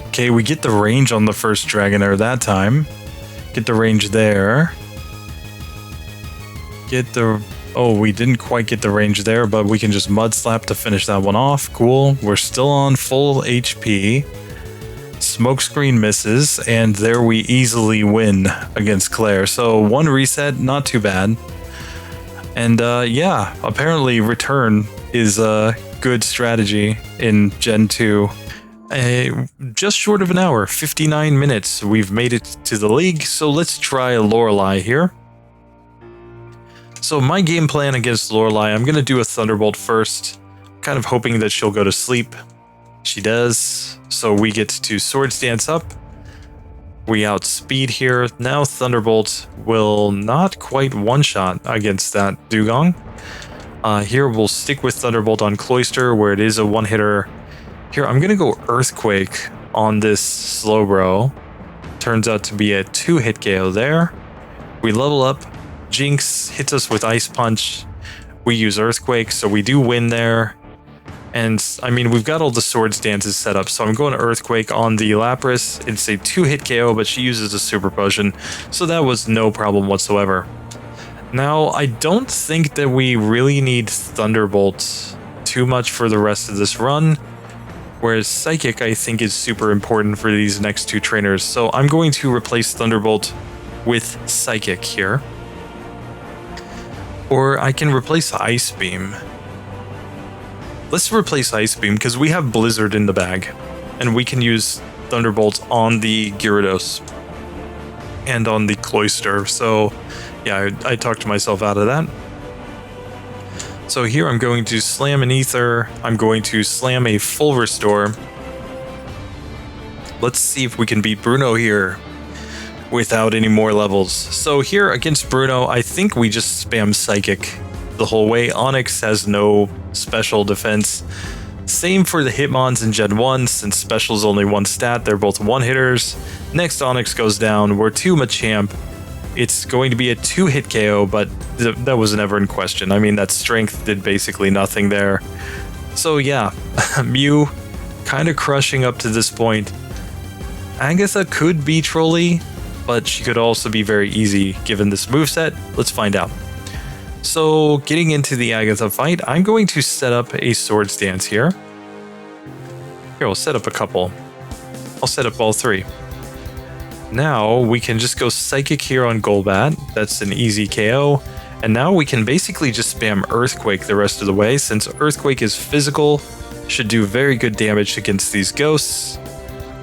Okay, we get the range on the first Dragonair that time. Get the range there. Get the... Oh, we didn't quite get the range there, but we can just Mud Slap to finish that one off. Cool. We're still on full HP. Smokescreen misses, and there we easily win against Claire. So one reset, not too bad. And yeah, apparently Return is a good strategy in Gen 2. Just short of an hour, 59 minutes. We've made it to the league, so let's try Lorelei here. So my game plan against Lorelei, I'm going to do a Thunderbolt first, kind of hoping that she'll go to sleep. She does, so we get to Swords Dance up. We outspeed here. Now Thunderbolt will not quite one-shot against that Dugong. Here we'll stick with Thunderbolt on Cloyster, where it is a one-hitter. Here, I'm going to go Earthquake on this Slowbro. Turns out to be a 2-hit KO there. We level up. Jinx hits us with Ice Punch. We use Earthquake, so we do win there. And, I mean, we've got all the Swords Dances set up, so I'm going to Earthquake on the Lapras. It's a 2-hit KO, but she uses a Super Potion, so that was no problem whatsoever. Now, I don't think that we really need Thunderbolt too much for the rest of this run. Whereas Psychic, I think, is super important for these next two trainers. So I'm going to replace Thunderbolt with Psychic here. Or I can replace Ice Beam. Let's replace Ice Beam because we have Blizzard in the bag. And we can use Thunderbolt on the Gyarados. And on the Cloyster. So yeah, I talked myself out of that. So here I'm going to slam an Ether. I'm going to slam a full Restore. Let's see if we can beat Bruno here without any more levels. So here against Bruno, I think we just spam Psychic the whole way. Onyx has no special defense. Same for the Hitmons in Gen 1, since Special's only one stat, they're both one-hitters. Next Onyx goes down, we're 2 Machamp. It's going to be a 2-hit KO, but that was never in question. I mean, that strength did basically nothing there. So yeah, Mew kind of crushing up to this point. Agatha could be trolly, but she could also be very easy given this moveset. Let's find out. So getting into the Agatha fight, I'm going to set up a Swords Dance here. Here, we'll set up a couple. I'll set up all 3. Now we can just go Psychic here on Golbat. That's an easy KO. And now we can basically just spam Earthquake the rest of the way, since Earthquake is physical, should do very good damage against these ghosts.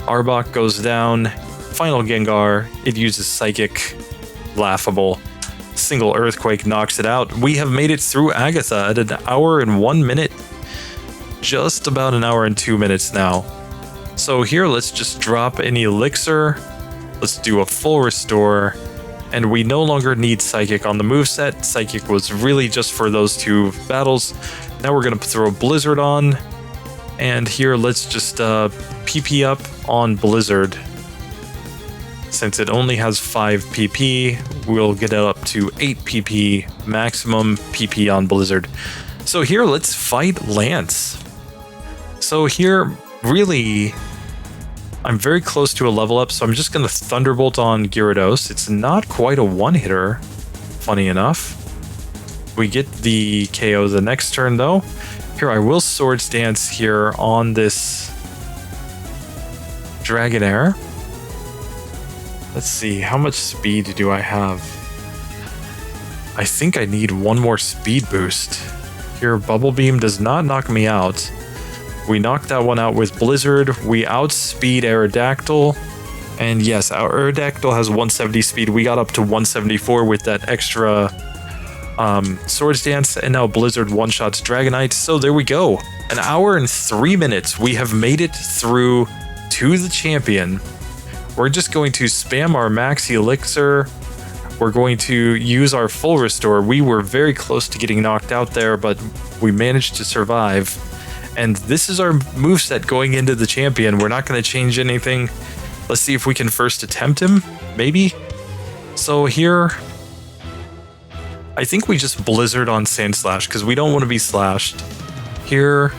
Arbok goes down. Final Gengar, it uses Psychic. Laughable. Single Earthquake knocks it out. We have made it through Agatha at 1 hour and 1 minute. Just about 1 hour and 2 minutes now. So here, let's just drop any Elixir. Let's do a full restore. And we no longer need Psychic on the moveset. Psychic was really just for those 2 battles. Now we're going to throw Blizzard on. And here, let's just PP up on Blizzard. Since it only has 5 PP, we'll get it up to 8 PP, maximum PP on Blizzard. So here, let's fight Lance. So here, really, I'm very close to a level up, so I'm just going to Thunderbolt on Gyarados. It's not quite a one-hitter, funny enough. We get the KO the next turn, though. Here, I will Swords Dance here on this Dragonair. Let's see, how much speed do I have? I think I need 1 more speed boost. Here, Bubble Beam does not knock me out. We knocked that one out with Blizzard. We outspeed Aerodactyl. And yes, our Aerodactyl has 170 speed. We got up to 174 with that extra Swords Dance. And now Blizzard one-shots Dragonite. So there we go. 1 hour and 3 minutes. We have made it through to the champion. We're just going to spam our Max Elixir. We're going to use our full restore. We were very close to getting knocked out there, but we managed to survive. And this is our moveset going into the champion. We're not going to change anything. Let's see if we can first attempt him, maybe. So here, I think we just Blizzard on Sandslash because we don't want to be slashed. Here,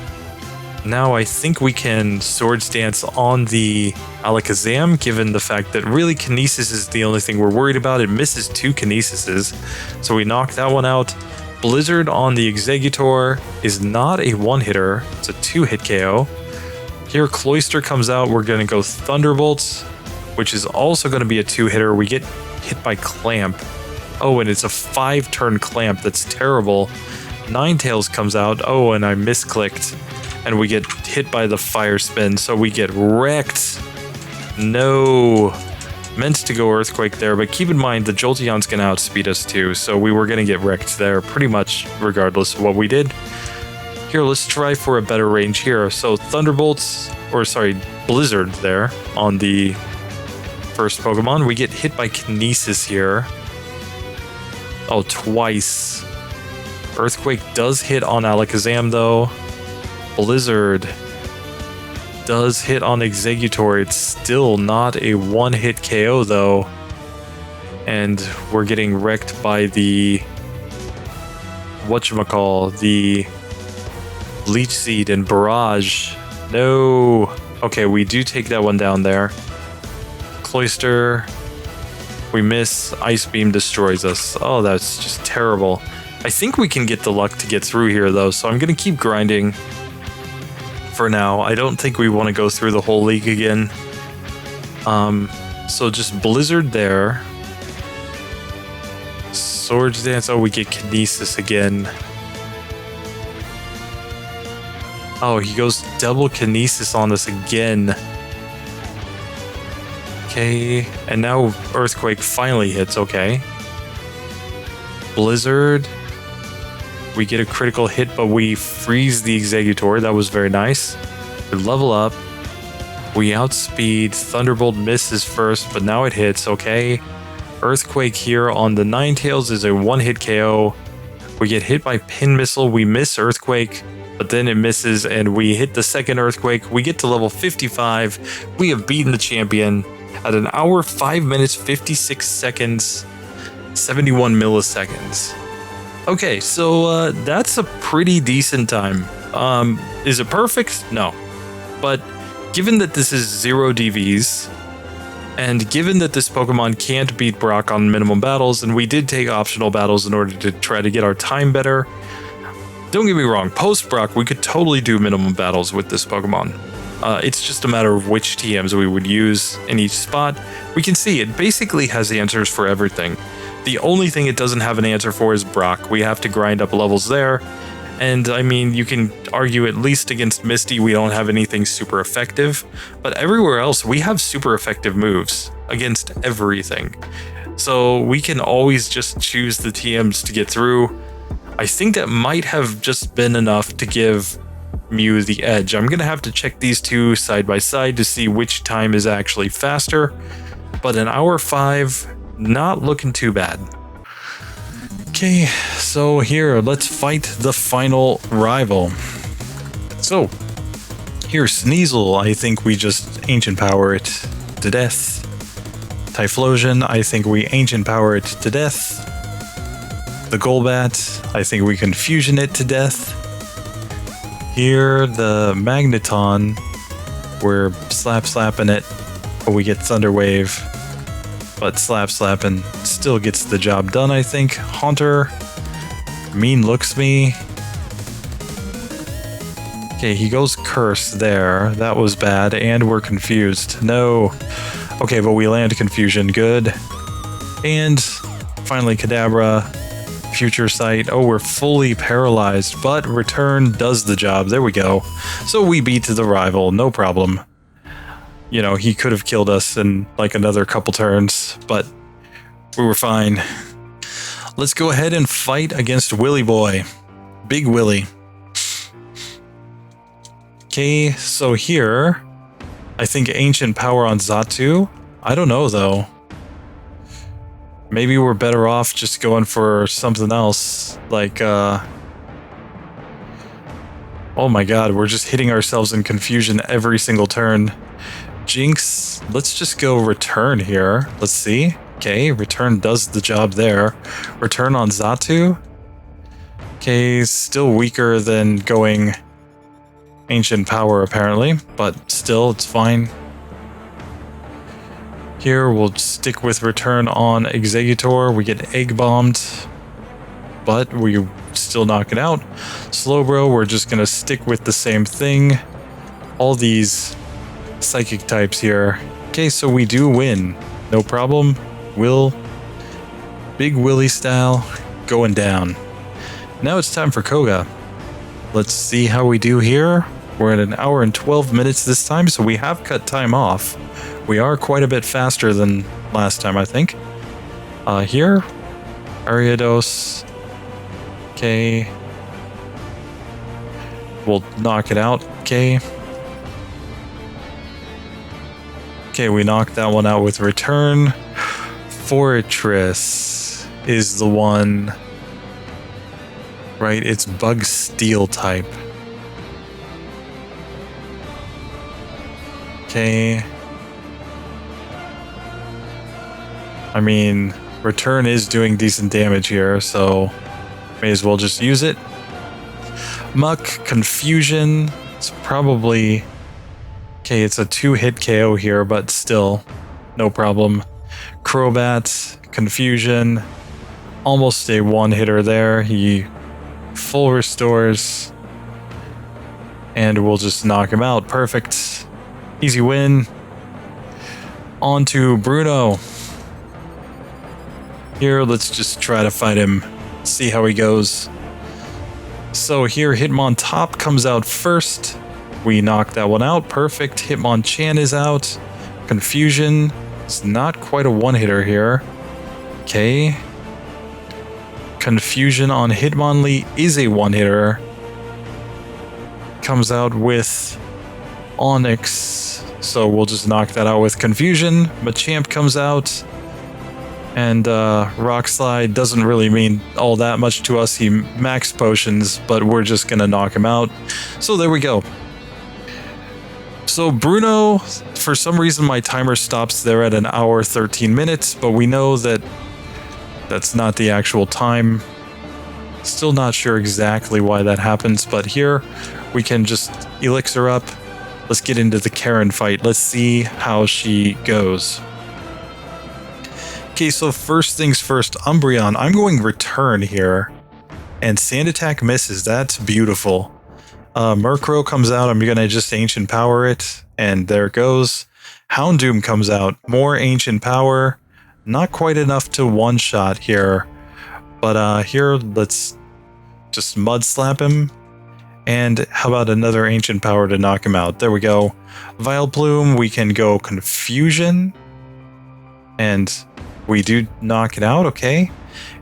now I think we can Swords Dance on the Alakazam, given the fact that really Kinesis is the only thing we're worried about. It misses 2 Kinesises, so we knock that one out. Blizzard on the Exeggutor is not a one-hitter, it's a 2-hit KO. Here Cloyster comes out, we're going to go Thunderbolts, which is also going to be a 2-hitter. We get hit by Clamp. Oh, and it's a 5-turn Clamp, that's terrible. Ninetales comes out, oh, and I misclicked. And we get hit by the Fire Spin, so we get wrecked. No. Meant to go Earthquake there, but keep in mind the Jolteon's gonna outspeed us too, so we were gonna get wrecked there pretty much regardless of what we did. Here, let's try for a better range here. So Thunderbolts, or sorry, Blizzard there on the first Pokemon. We get hit by Kinesis here. Oh, twice. Earthquake does hit on Alakazam though. Blizzard does hit on Exeggutor. It's still not a one-hit KO though. And we're getting wrecked by the whatchamacall, the Leech Seed and Barrage. No. Okay, we do take that one down there. Cloyster. We miss. Ice Beam destroys us. Oh, that's just terrible. I think we can get the luck to get through here though, so I'm going to keep grinding for now. I don't think we want to go through the whole league again. So just Blizzard there. Swords Dance. Oh, we get Kinesis again. Oh, he goes double Kinesis on us again. Okay, and now Earthquake finally hits. Okay. Blizzard. We get a critical hit, but we freeze the Exeggutor. That was very nice. We level up. We outspeed. Thunderbolt misses first, but now it hits. Okay. Earthquake here on the Ninetales is a one-hit KO. We get hit by Pin Missile. We miss Earthquake. but then it misses and we hit the second earthquake. We get to level 55. We have beaten the champion at an hour, 5 minutes, 56 seconds, 71 milliseconds. Okay, so that's a pretty decent time. Is it perfect? No. But given that this is 0 DVs, and given that this Pokemon can't beat Brock on minimum battles, and we did take optional battles in order to try to get our time better, don't get me wrong, post-Brock, we could totally do minimum battles with this Pokemon. It's just a matter of which TMs we would use in each spot. We can see it basically has answers for everything. The only thing it doesn't have an answer for is Brock. We have to grind up levels there. And I mean, you can argue at least against Misty, we don't have anything super effective, but everywhere else we have super effective moves against everything. So we can always just choose the TMs to get through. I think that might have just been enough to give Mew the edge. I'm going to have to check these two side by side to see which time is actually faster, but an hour 5, not looking too bad. Okay, so here, let's fight the final rival. So, here, Sneasel, I think we just Ancient Power it to death. Typhlosion, I think we Ancient Power it to death. The Golbat, I think we Confusion it to death. Here, the Magneton, we're slapping it, but we get Thunder Wave. But slapping still gets the job done, I think. Haunter, Mean Looks Me. Okay, he goes Curse there. That was bad, and we're confused. No. Okay, but we land Confusion. Good. And finally, Kadabra, Future Sight. Oh, we're fully paralyzed, but Return does the job. There we go. So we beat the rival. No problem. You know, he could have killed us in like another couple turns, but we were fine. Let's go ahead and fight against Willy Boy. Big Willy. Okay, so here, I think Ancient Power on Xatu. I don't know, though. Maybe we're better off just going for something else, like, oh my god, we're just hitting ourselves in confusion every single turn. Jinx, let's just go Return here. Let's see. Okay, Return does the job there. Return on Xatu. Okay, still weaker than going Ancient Power apparently, but still, it's fine. Here, we'll stick with Return on Exeggutor. We get Egg Bombed, but we still knock it out. Slowbro, we're just gonna stick with the same thing. All these Psychic types here. Okay, so we do win. No problem. Big Willy style, going down. Now it's time for Koga. Let's see how we do here. We're at an hour and 12 minutes this time, so we have cut time off. We are quite a bit faster than last time, I think. Here, Ariados. Okay. We'll knock it out. Okay. Okay, we knocked that one out with Return. Fortress is the one. Right, it's Bug Steel type. Okay. I mean, Return is doing decent damage here, so may as well just use it. Muck, Confusion. It's probably... Okay, it's a 2-hit KO here, but still, no problem. Crobat, Confusion, almost a 1-hitter there. He full restores, and we'll just knock him out. Perfect. Easy win. On to Bruno. Here, let's just try to fight him, see how he goes. So here, Hitmontop comes out first. We knock that one out. Perfect. Hitmonchan is out. Confusion. It's not quite a 1-hitter here. Okay. Confusion on Hitmonlee is a 1-hitter. Comes out with Onyx. So we'll just knock that out with Confusion. Machamp comes out. And Rock Slide doesn't really mean all that much to us. He max potions, but we're just gonna knock him out. So there we go. So Bruno, for some reason my timer stops there at 1 hour 13 minutes, but we know that that's not the actual time. Still not sure exactly why that happens, but here we can just elixir up. Let's get into the Karen fight. Let's see how she goes. Okay, so first things first, Umbreon. I'm going return here. And Sand Attack misses. That's beautiful. Murkrow comes out. I'm going to just Ancient Power it. And there it goes. Houndoom comes out. More Ancient Power. Not quite enough to one-shot here. But here, let's just Mud Slap him. And how about another Ancient Power to knock him out? There we go. Vileplume, we can go Confusion. And we do knock it out, okay.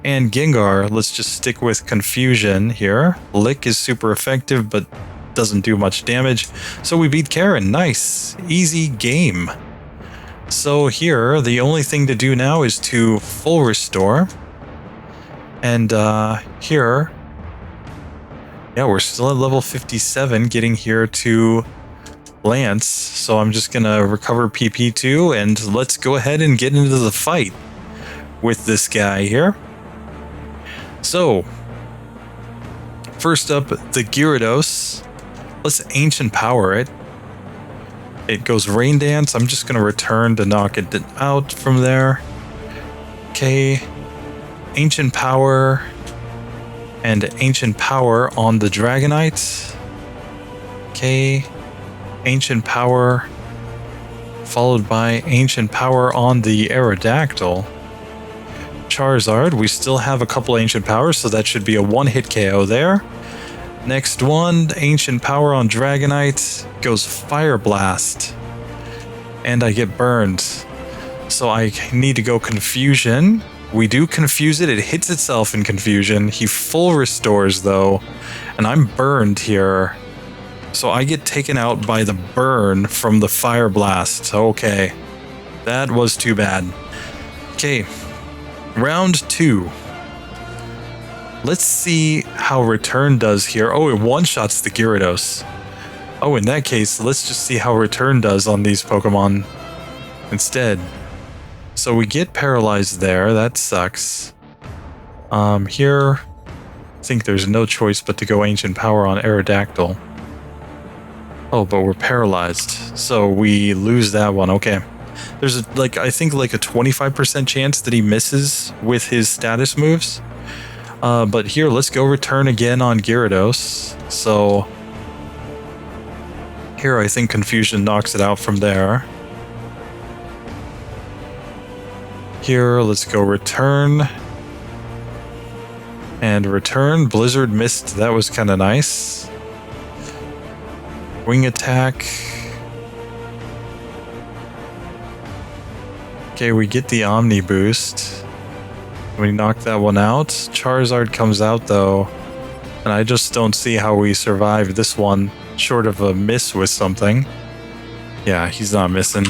And Gengar, let's just stick with Confusion here. Lick is super effective, but doesn't do much damage. So we beat Karen. Nice. Easy game. So here, the only thing to do now is to full restore. And here, yeah, we're still at level 57, getting here to Lance. So I'm just going to recover PP2, and let's go ahead and get into the fight with this guy here. So, first up, the Gyarados. Let's Ancient Power it. It goes Rain Dance. I'm just going to return to knock it out from there. Okay. Ancient Power. And Ancient Power on the Dragonite. Okay. Ancient Power. Followed by Ancient Power on the Aerodactyl. Charizard, we still have a couple Ancient Powers, so that should be a one-hit KO there. Next one, Ancient Power on Dragonite, goes Fire Blast. And I get burned. So I need to go Confusion. We do confuse it, it hits itself in Confusion. He full restores though, and I'm burned here. So I get taken out by the burn from the Fire Blast. Okay, that was too bad. Okay. Round 2. Let's see how Return does here. Oh, it one-shots the Gyarados. Oh, in that case, let's just see how Return does on these Pokemon instead. So we get paralyzed there. That sucks. Here, I think there's no choice but to go Ancient Power on Aerodactyl. Oh, but we're paralyzed. So we lose that one. Okay. There's I think like a 25% chance that he misses with his status moves. But here, let's go return again on Gyarados. So here, I think Confusion knocks it out from there. Here, let's go return. And return. Blizzard missed. That was kind of nice. Wing attack. Okay, we get the Omni boost. We knock that one out. Charizard comes out though, and I just don't see how we survive this one short of a miss with something. Yeah, he's not missing.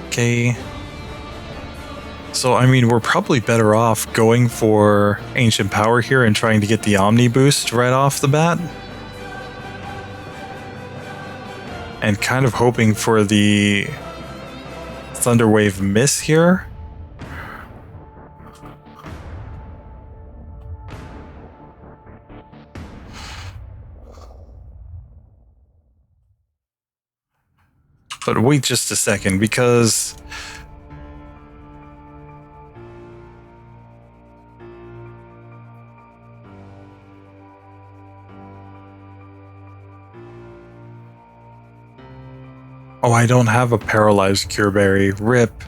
Okay. So, I mean, we're probably better off going for Ancient Power here and trying to get the Omni boost right off the bat. And kind of hoping for the Thunder Wave miss here. But wait just a second, because oh, I don't have a paralyzed Cure Berry. Rip.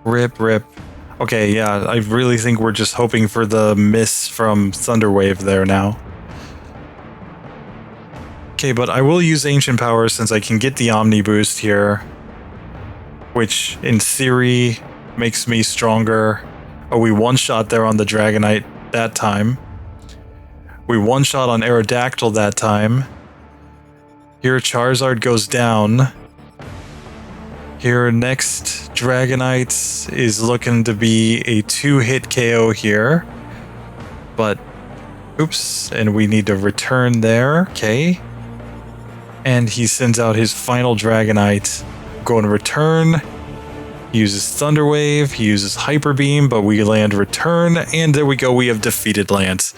Rip, rip. Okay, yeah, I really think we're just hoping for the miss from Thunder Wave there now. Okay, but I will use Ancient Power since I can get the Omni boost here, which in theory makes me stronger. Oh, we one-shot there on the Dragonite that time. We one-shot on Aerodactyl that time. Here Charizard goes down. Here next Dragonite is looking to be a 2-hit KO here. But, oops, and we need to return there, okay. And he sends out his final Dragonite. Going to return. He uses Thunder Wave, he uses Hyper Beam, but we land return, and there we go, we have defeated Lance.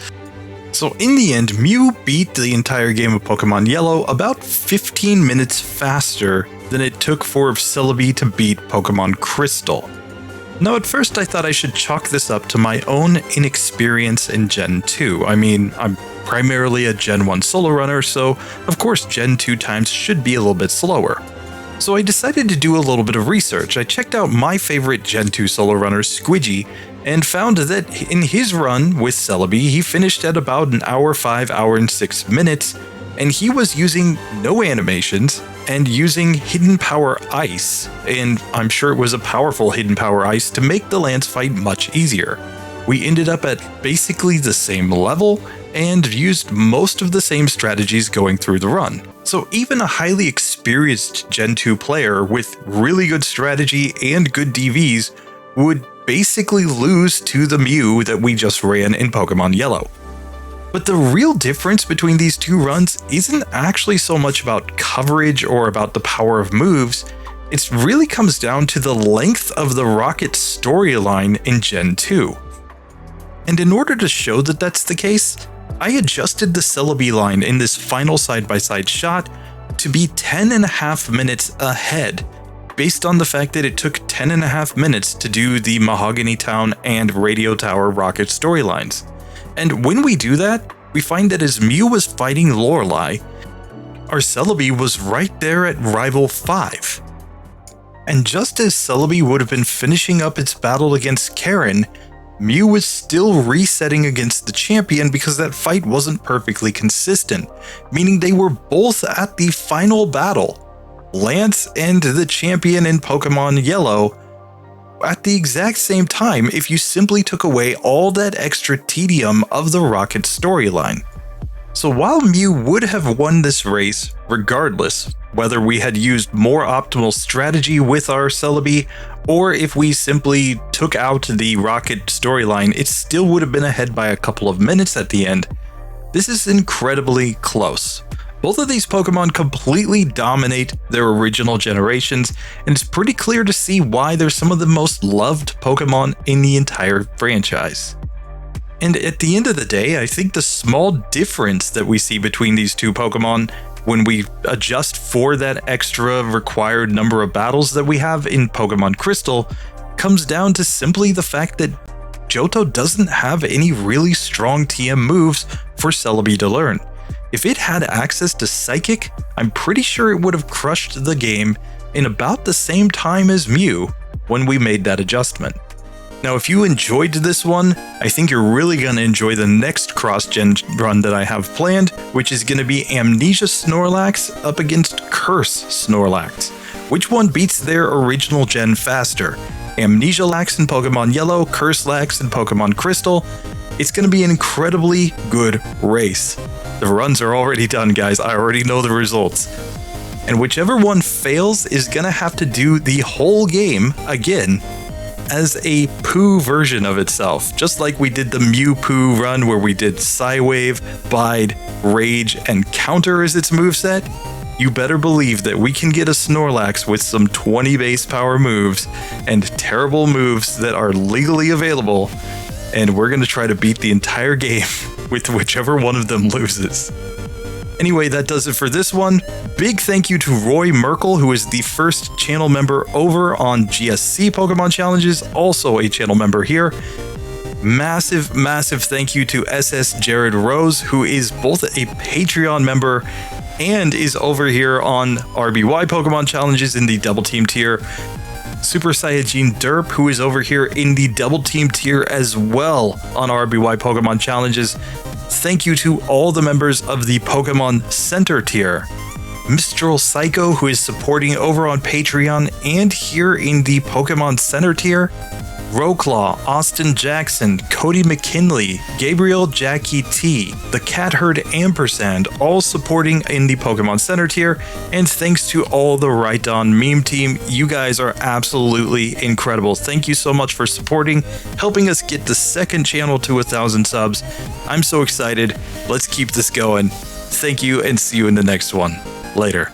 So in the end, Mew beat the entire game of Pokemon Yellow about 15 minutes faster than it took for Celebi to beat Pokemon Crystal. Now at first I thought I should chalk this up to my own inexperience in Gen 2. I mean, I'm primarily a Gen 1 solo runner, so of course Gen 2 times should be a little bit slower. So I decided to do a little bit of research. I checked out my favorite Gen 2 solo runner, Squidgy, and found that in his run with Celebi, he finished at about an hour 5, hour and 6 minutes, and he was using no animations and using Hidden Power Ice, and I'm sure it was a powerful Hidden Power Ice to make the Lance fight much easier. We ended up at basically the same level and used most of the same strategies going through the run. So even a highly experienced Gen 2 player with really good strategy and good DVs would basically lose to the Mew that we just ran in Pokemon Yellow. But the real difference between these two runs isn't actually so much about coverage or about the power of moves, it really comes down to the length of the Rocket storyline in Gen 2. And in order to show that that's the case, I adjusted the Celebi line in this final side-by-side shot to be 10.5 minutes ahead, based on the fact that it took 10.5 minutes to do the Mahogany Town and Radio Tower Rocket storylines. And when we do that, we find that as Mew was fighting Lorelei, our Celebi was right there at Rival 5. And just as Celebi would have been finishing up its battle against Karen, Mew was still resetting against the champion because that fight wasn't perfectly consistent, meaning they were both at the final battle, Lance and the champion in Pokemon Yellow, at the exact same time if you simply took away all that extra tedium of the Rocket storyline. So while Mew would have won this race regardless, whether we had used more optimal strategy with our Celebi, or if we simply took out the Rocket storyline, it still would have been ahead by a couple of minutes at the end. This is incredibly close. Both of these Pokemon completely dominate their original generations, and it's pretty clear to see why they're some of the most loved Pokemon in the entire franchise. And at the end of the day, I think the small difference that we see between these two Pokemon when we adjust for that extra required number of battles that we have in Pokemon Crystal comes down to simply the fact that Johto doesn't have any really strong TM moves for Celebi to learn. If it had access to Psychic, I'm pretty sure it would have crushed the game in about the same time as Mew when we made that adjustment. Now, if you enjoyed this one, I think you're really going to enjoy the next cross-gen run that I have planned, which is going to be Amnesia Snorlax up against Curse Snorlax. Which one beats their original gen faster? Amnesia Lax in Pokemon Yellow, Curse Lax in Pokemon Crystal. It's going to be an incredibly good race. The runs are already done, guys. I already know the results. And whichever one fails is going to have to do the whole game again as a Poo version of itself, just like we did the Mew Poo run where we did Psywave, Bide, Rage, and Counter as its moveset. You better believe that we can get a Snorlax with some 20 base power moves and terrible moves that are legally available, and we're going to try to beat the entire game with whichever one of them loses. Anyway, that does it for this one. Big thank you to Roy Merkel, who is the first channel member over on GSC Pokemon Challenges, also a channel member here. Massive thank you to SS Jared Rose, who is both a Patreon member and is over here on RBY Pokemon Challenges in the Double Team tier. Super Saiyajin Derp, who is over here in the Double Team tier as well on RBY Pokemon Challenges. Thank you to all the members of the Pokemon Center tier. Mistral Psycho, who is supporting over on Patreon and here in the Pokemon Center tier. Rowclaw, Austin Jackson, Cody McKinley, Gabriel Jackie T, the Cat Herd Ampersand, all supporting in the Pokemon Center tier, and thanks to all the Right On meme team. You guys are absolutely incredible. Thank you so much for supporting, helping us get the second channel to 1,000 subs. I'm so excited. Let's keep this going. Thank you and see you in the next one. Later.